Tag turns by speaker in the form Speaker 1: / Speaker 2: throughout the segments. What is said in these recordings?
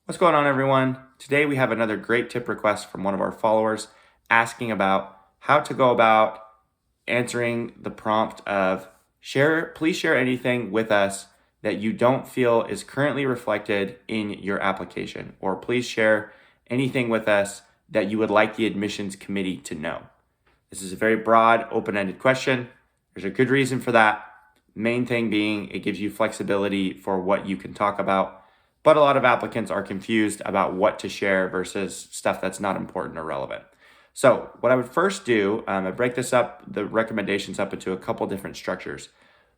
Speaker 1: What's going on, everyone? Today we have another great tip request from one of our followers asking about how to go about answering the prompt of please share anything with us that you don't feel is currently reflected in your application, or please share anything with us that you would like the admissions committee to know. This is a very broad, open-ended question. There's a good reason for that. Main thing being it gives you flexibility for what you can talk about. But a lot of applicants are confused about what to share versus stuff that's not important or relevant. So what I would first do, I break the recommendations up into a couple different structures.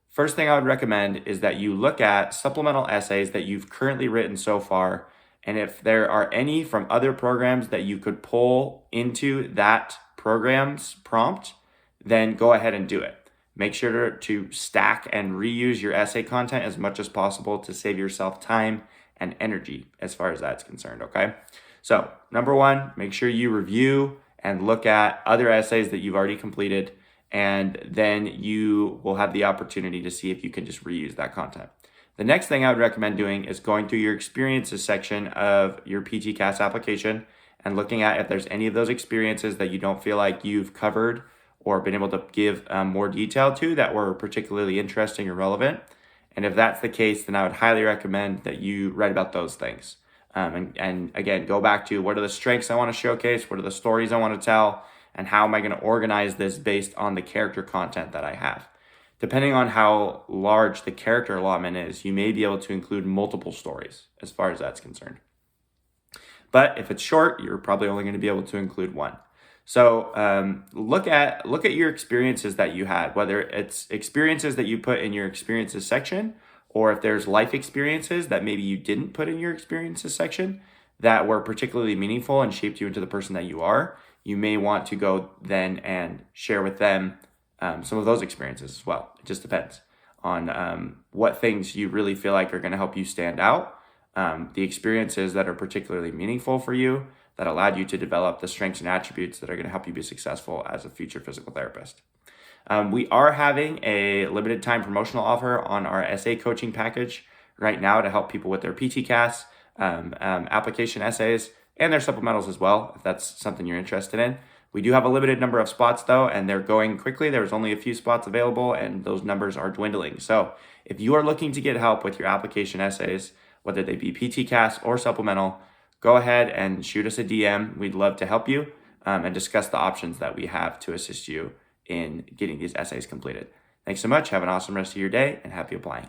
Speaker 1: First thing I would recommend is that you look at supplemental essays that you've currently written so far. And if there are any from other programs that you could pull into that program's prompt, then go ahead and do it. Make sure to stack and reuse your essay content as much as possible to save yourself time and energy as far as that's concerned, okay? So number one, make sure you review and look at other essays that you've already completed, and then you will have the opportunity to see if you can just reuse that content. The next thing I would recommend doing is going through your experiences section of your PTCAS application and looking at if there's any of those experiences that you don't feel like you've covered or been able to give more detail to that were particularly interesting or relevant. And if that's the case, then I would highly recommend that you write about those things. And again, go back to what are the strengths I want to showcase, what are the stories I want to tell, and how am I going to organize this based on the character content that I have. Depending on how large the character allotment is, you may be able to include multiple stories as far as that's concerned. But if it's short, you're probably only going to be able to include one. So look at your experiences that you had, whether it's experiences that you put in your experiences section, or if there's life experiences that maybe you didn't put in your experiences section that were particularly meaningful and shaped you into the person that you are. You may want to go then and share with them some of those experiences as well. It just depends on what things you really feel like are going to help you stand out, the experiences that are particularly meaningful for you, that allowed you to develop the strengths and attributes that are going to help you be successful as a future physical therapist. We are having a limited time promotional offer on our essay coaching package right now to help people with their PTCAS application essays and their supplementals as well, if that's something you're interested in. We do have a limited number of spots though, and they're going quickly. There's only a few spots available and those numbers are dwindling. So if you are looking to get help with your application essays, whether they be PTCAS or supplemental, go ahead and shoot us a DM. We'd love to help you and discuss the options that we have to assist you in getting these essays completed. Thanks so much. Have an awesome rest of your day and happy applying.